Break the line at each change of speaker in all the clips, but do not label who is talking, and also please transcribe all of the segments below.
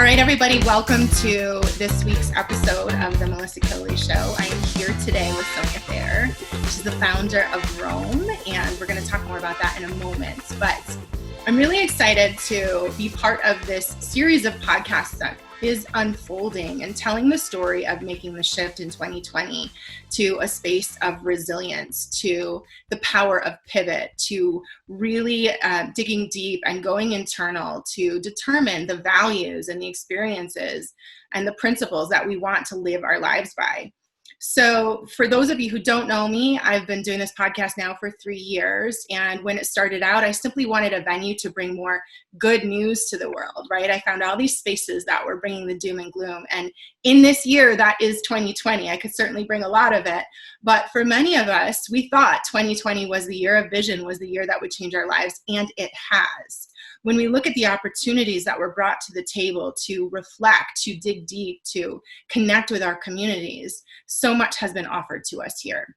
right, everybody, welcome to this week's episode of the Melissa Killeleagh Show. I am here today with Sonja Thayer. She's the founder of Rom, and we're going to talk more about that in a moment. But I'm really excited to be part of this series of podcasts that is unfolding and telling the story of making the shift in 2020 to a space of resilience, to the power of pivot, to really digging deep and going internal to determine the values and the experiences and the principles that we want to live our lives by. So for those of you who don't know me, I've been doing this podcast now for 3 years. And when it started out, I simply wanted a venue to bring more good news to the world, right? I found all these spaces that were bringing the doom and gloom. And in this year, that is 2020. I could certainly bring a lot of it. But for many of us, we thought 2020 was the year of vision, was the year that would change our lives. And it has. When we look at the opportunities that were brought to the table to reflect, to dig deep, to connect with our communities, so much has been offered to us here.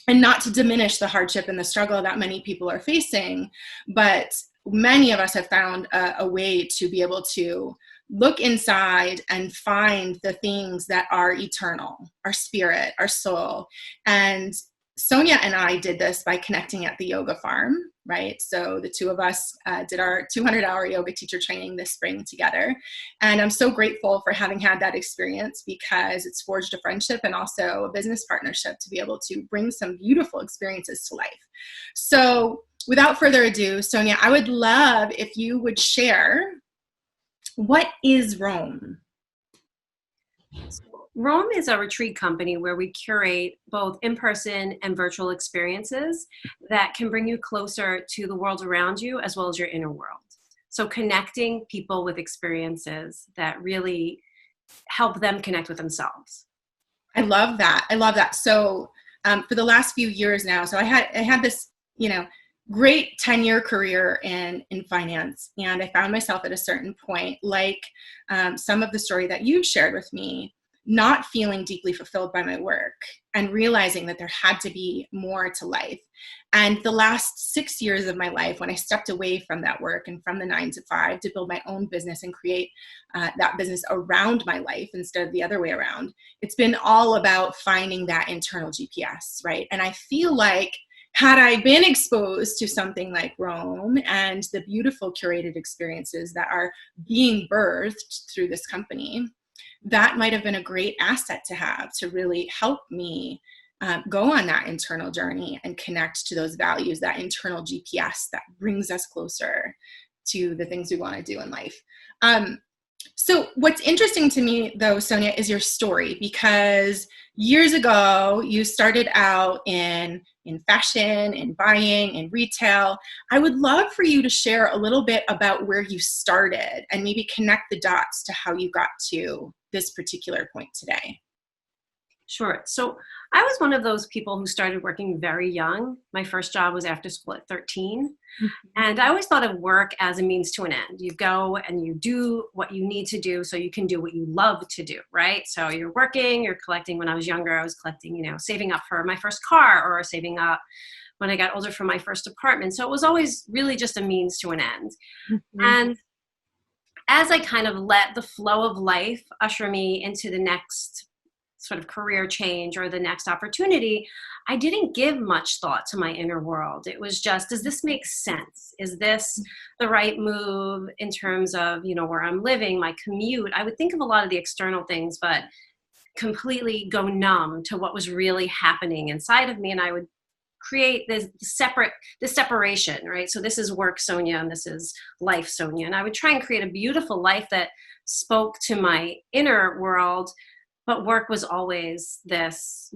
And not to diminish the hardship and the struggle that many people are facing, but many of us have found a way to be able to look inside and find the things that are eternal, our spirit, our soul. And Sonja and I did this by connecting at the yoga farm, right? So the two of us did our 200-hour yoga teacher training this spring together. And I'm so grateful for having had that experience because it's forged a friendship and also a business partnership to be able to bring some beautiful experiences to life. So without further ado, Sonja, I would love if you would share, what is Rom?
Rom is a retreat company where we curate both in-person and virtual experiences that can bring you closer to the world around you as well as your inner world. So connecting people with experiences that really help them connect with themselves.
I love that. I love that. So for the last few years now, so I had this, great 10-year career in finance. And I found myself at a certain point, like some of the story that you shared with me, not feeling deeply fulfilled by my work and realizing that there had to be more to life. And the last 6 years of my life, when I stepped away from that work and from the 9 to 5 to build my own business and create that business around my life instead of the other way around, it's been all about finding that internal GPS, right? And I feel like had I been exposed to something like Rom and the beautiful curated experiences that are being birthed through this company, that might have been a great asset to have to really help me go on that internal journey and connect to those values, that internal GPS that brings us closer to the things we want to do in life. So what's interesting to me, though, Sonja, is your story, because years ago, you started out in fashion, in buying, in retail. I would love for you to share a little bit about where you started and maybe connect the dots to how you got to this particular point today.
Sure. So I was one of those people who started working very young. My first job was after school at 13. Mm-hmm. And I always thought of work as a means to an end. You go and you do what you need to do so you can do what you love to do, right? So you're working, you're collecting. When I was younger, I was collecting, saving up for my first car or saving up when I got older for my first apartment. So it was always really just a means to an end. Mm-hmm. And as I kind of let the flow of life usher me into the next sort of career change or the next opportunity, I didn't give much thought to my inner world. It was just, does this make sense? Is this the right move in terms of, where I'm living, my commute? I would think of a lot of the external things, but completely go numb to what was really happening inside of me. And I would create this separation, right? So this is work Sonja and this is life Sonja. And I would try and create a beautiful life that spoke to my inner world, but work was always this,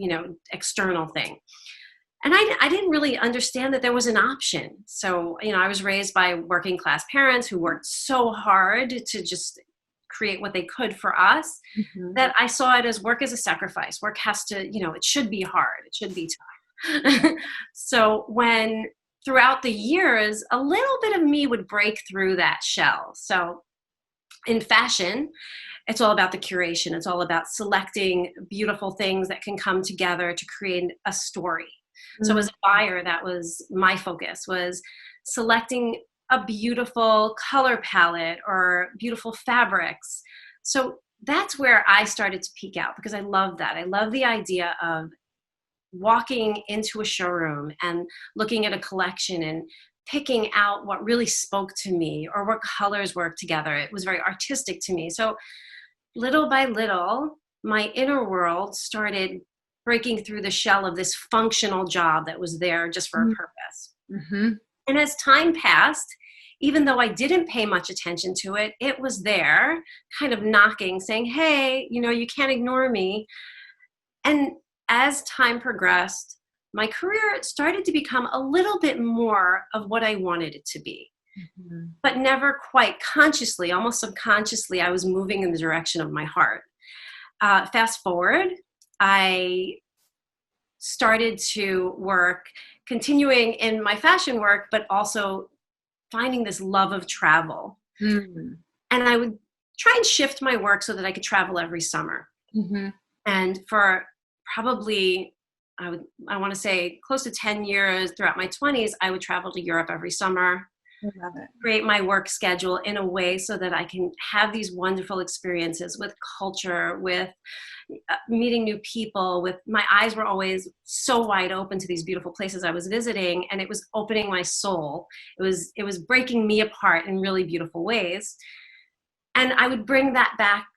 external thing. And I didn't really understand that there was an option. So, I was raised by working class parents who worked so hard to just create what they could for us, mm-hmm. that I saw it as work as a sacrifice. Work has to, it should be hard. It should be tough. So when throughout the years, a little bit of me would break through that shell. So in fashion, it's all about the curation. It's all about selecting beautiful things that can come together to create a story. Mm-hmm. So as a buyer, that was my focus, was selecting a beautiful color palette or beautiful fabrics. So that's where I started to peak out, because I love that. I love the idea of walking into a showroom and looking at a collection and picking out what really spoke to me or what colors work together. It was very artistic to me. So little by little, my inner world started breaking through the shell of this functional job that was there just for a purpose.
Mm-hmm.
And as time passed, even though I didn't pay much attention to it, it was there kind of knocking, saying, hey, you can't ignore me. And as time progressed, my career started to become a little bit more of what I wanted it to be, but never quite consciously, almost subconsciously, I was moving in the direction of my heart. Fast forward, I started to work, continuing in my fashion work, but also finding this love of travel.
Mm-hmm.
And I would try and shift my work so that I could travel every summer.
Mm-hmm.
And for probably, I want to say close to 10 years throughout my 20s, I would travel to Europe every summer.
I love it.
Create my work schedule in a way so that I can have these wonderful experiences with culture, with meeting new people, with my eyes were always so wide open to these beautiful places I was visiting, and it was opening my soul. It was breaking me apart in really beautiful ways. And I would bring that back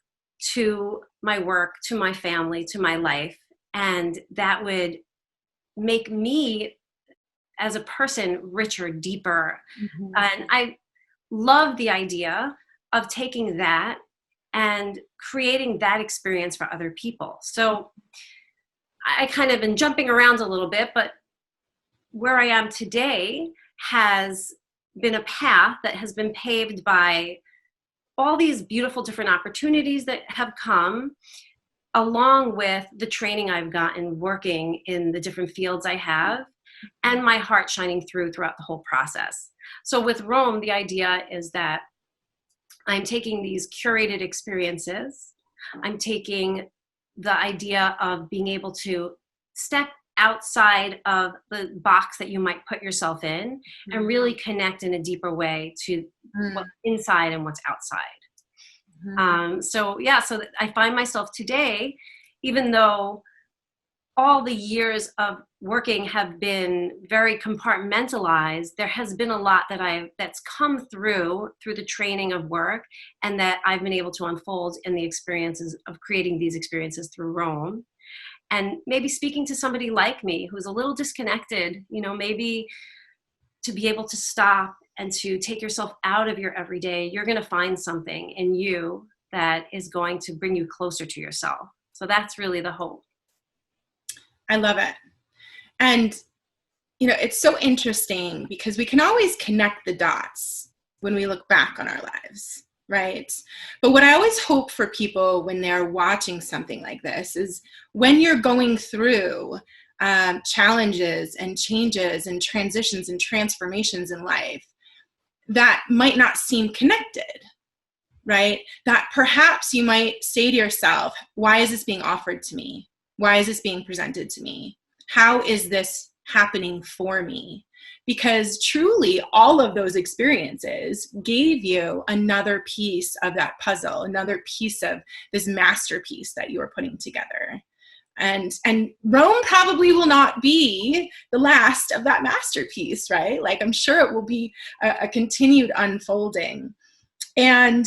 to my work, to my family, to my life, and that would make me as a person richer, deeper.
Mm-hmm.
And I love the idea of taking that and creating that experience for other people. So I kind of been jumping around a little bit, but where I am today has been a path that has been paved by all these beautiful different opportunities that have come, along with the training I've gotten working in the different fields I have, and my heart shining throughout the whole process. So with Rom, the idea is that I'm taking these curated experiences. I'm taking the idea of being able to step outside of the box that you might put yourself in and really connect in a deeper way to what's inside and what's outside. So I find myself today, even though all the years of working have been very compartmentalized, there has been a lot that's come through the training of work, and that I've been able to unfold in the experiences of creating these experiences through Rom. And maybe speaking to somebody like me who's a little disconnected, maybe to be able to stop and to take yourself out of your everyday, you're going to find something in you that is going to bring you closer to yourself. So that's really the hope.
I love it. And, it's so interesting because we can always connect the dots when we look back on our lives, right? But what I always hope for people when they're watching something like this is when you're going through challenges and changes and transitions and transformations in life that might not seem connected, right? That perhaps you might say to yourself, why is this being offered to me? Why is this being presented to me? How is this happening for me? Because truly all of those experiences gave you another piece of that puzzle, another piece of this masterpiece that you are putting together. And Rom probably will not be the last of that masterpiece, right? Like I'm sure it will be a continued unfolding. And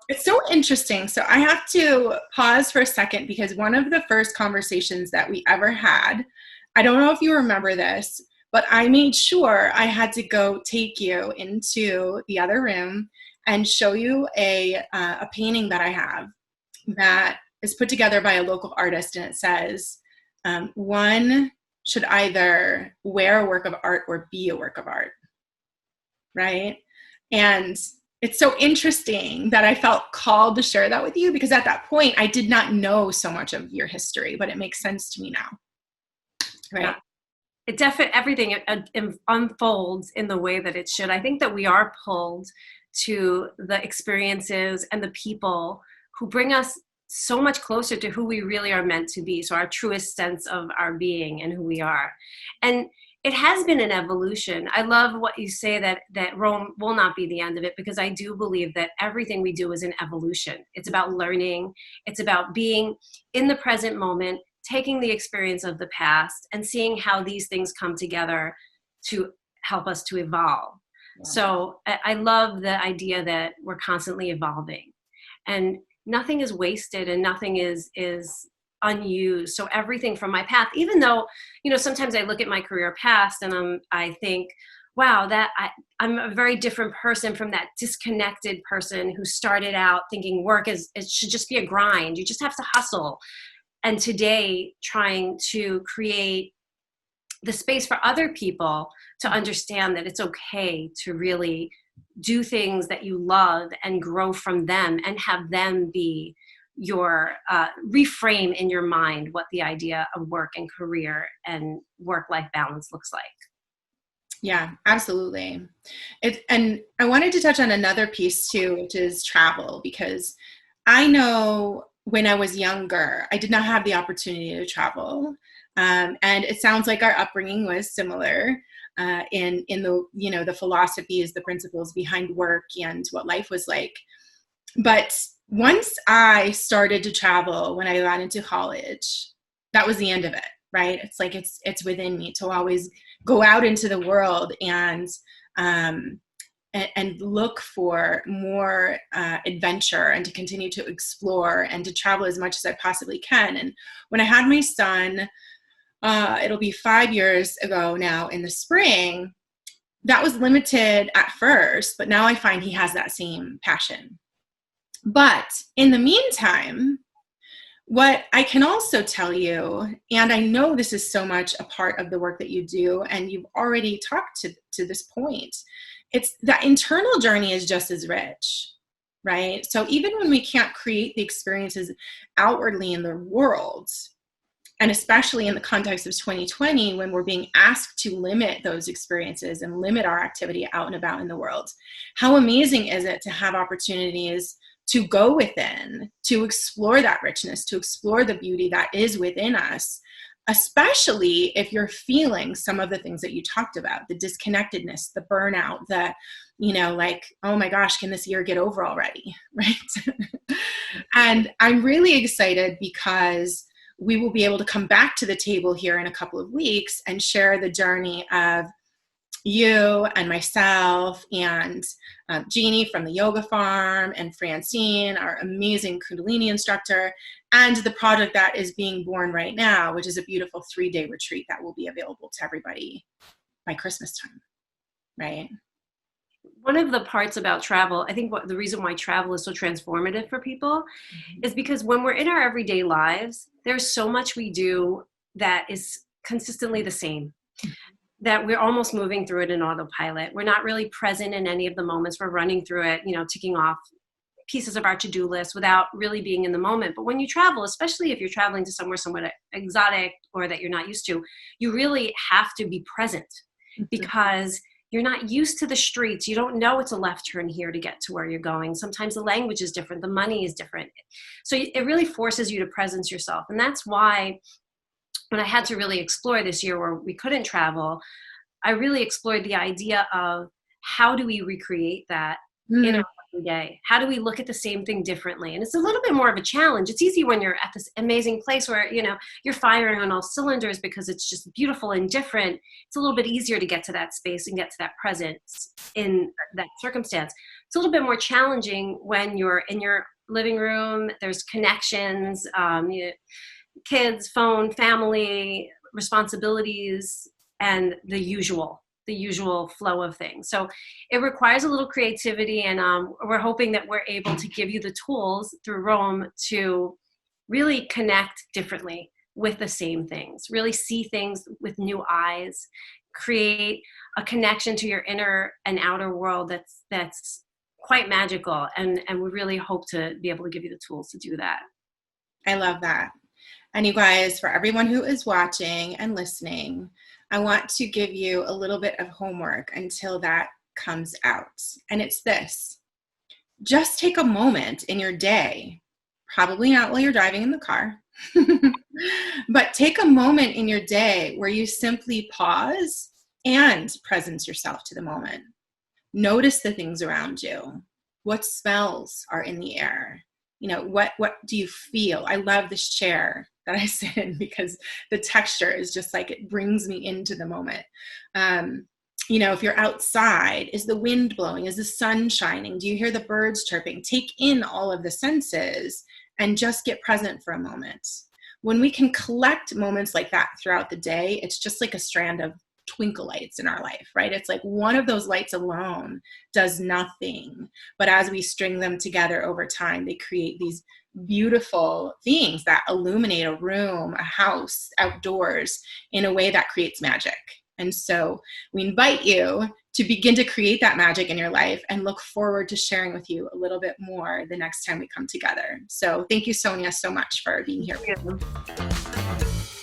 it's so interesting. So I have to pause for a second because one of the first conversations that we ever had, I don't know if you remember this, but I made sure I had to go take you into the other room and show you a painting that I have that is put together by a local artist. And it says, one should either wear a work of art or be a work of art, right? And it's so interesting that I felt called to share that with you because at that point I did not know so much of your history, but it makes sense to me now. Right.
Yeah. It definitely, everything unfolds in the way that it should. I think that we are pulled to the experiences and the people who bring us so much closer to who we really are meant to be. So our truest sense of our being and who we are. And it has been an evolution. I love what you say that Rome will not be the end of it, because I do believe that everything we do is an evolution. It's about learning. It's about being in the present moment, taking the experience of the past and seeing how these things come together to help us to evolve.
Yeah.
So I love the idea that we're constantly evolving, and nothing is wasted and nothing is unused. So everything from my path, even though, sometimes I look at my career past and I think, wow, I'm a very different person from that disconnected person who started out thinking work it should just be a grind. You just have to hustle. And today trying to create the space for other people to understand that it's okay to really do things that you love and grow from them, and have them be your reframe in your mind what the idea of work and career and work-life balance looks like.
Yeah, absolutely. And I wanted to touch on another piece too, which is travel, because I know when I was younger, I did not have the opportunity to travel. And it sounds like our upbringing was similar in the, the philosophies, the principles behind work and what life was like. But once I started to travel when I got into college, that was the end of it, right? It's like it's within me to always go out into the world and look for more adventure, and to continue to explore and to travel as much as I possibly can. And when I had my son, it'll be 5 years ago now in the spring, that was limited at first, but now I find he has that same passion. But in the meantime, what I can also tell you, and I know this is so much a part of the work that you do, and you've already talked to this point, it's that internal journey is just as rich, right? So even when we can't create the experiences outwardly in the world, and especially in the context of 2020, when we're being asked to limit those experiences and limit our activity out and about in the world, how amazing is it to have opportunities to go within, to explore that richness, to explore the beauty that is within us, especially if you're feeling some of the things that you talked about, the disconnectedness, the burnout, the, like, oh my gosh, can this year get over already, right? And I'm really excited because we will be able to come back to the table here in a couple of weeks and share the journey of you and myself and Jeannie from the Yoga Farm, and Francine, our amazing Kundalini instructor, and the project that is being born right now, which is a beautiful 3-day retreat that will be available to everybody by Christmas time, right?
One of the parts about travel, I think the reason why travel is so transformative for people is because when we're in our everyday lives, there's so much we do that is consistently the same, that we're almost moving through it in autopilot. We're not really present in any of the moments. We're running through it, ticking off pieces of our to-do list without really being in the moment. But when you travel, especially if you're traveling to somewhere somewhat exotic or that you're not used to, you really have to be present because you're not used to the streets. You don't know it's a left turn here to get to where you're going. Sometimes the language is different. The money is different. So it really forces you to presence yourself. And that's why when I had to really explore this year where we couldn't travel, I really explored the idea of how do we recreate that in our everyday? How do we look at the same thing differently? And it's a little bit more of a challenge. It's easy when you're at this amazing place where, you're firing on all cylinders because it's just beautiful and different. It's a little bit easier to get to that space and get to that presence in that circumstance. It's a little bit more challenging when you're in your living room, there's connections, kids, phone, family, responsibilities, and the usual flow of things. So it requires a little creativity, and we're hoping that we're able to give you the tools through Rome to really connect differently with the same things, really see things with new eyes, create a connection to your inner and outer world that's quite magical. And we really hope to be able to give you the tools to do that.
I love that. And you guys, for everyone who is watching and listening, I want to give you a little bit of homework until that comes out. And it's this. Just take a moment in your day, probably not while you're driving in the car, but take a moment in your day where you simply pause and presence yourself to the moment. Notice the things around you. What smells are in the air? What do you feel? I love this chair that I sit in because the texture is just like, it brings me into the moment. If you're outside, is the wind blowing? Is the sun shining? Do you hear the birds chirping? Take in all of the senses and just get present for a moment. When we can collect moments like that throughout the day, it's just like a strand of twinkle lights in our life, right? It's like one of those lights alone does nothing. But as we string them together over time, they create these beautiful things that illuminate a room, a house, outdoors in a way that creates magic. And so we invite you to begin to create that magic in your life and look forward to sharing with you a little bit more the next time we come together. So thank you, Sonja, so much for being here.
Thank you.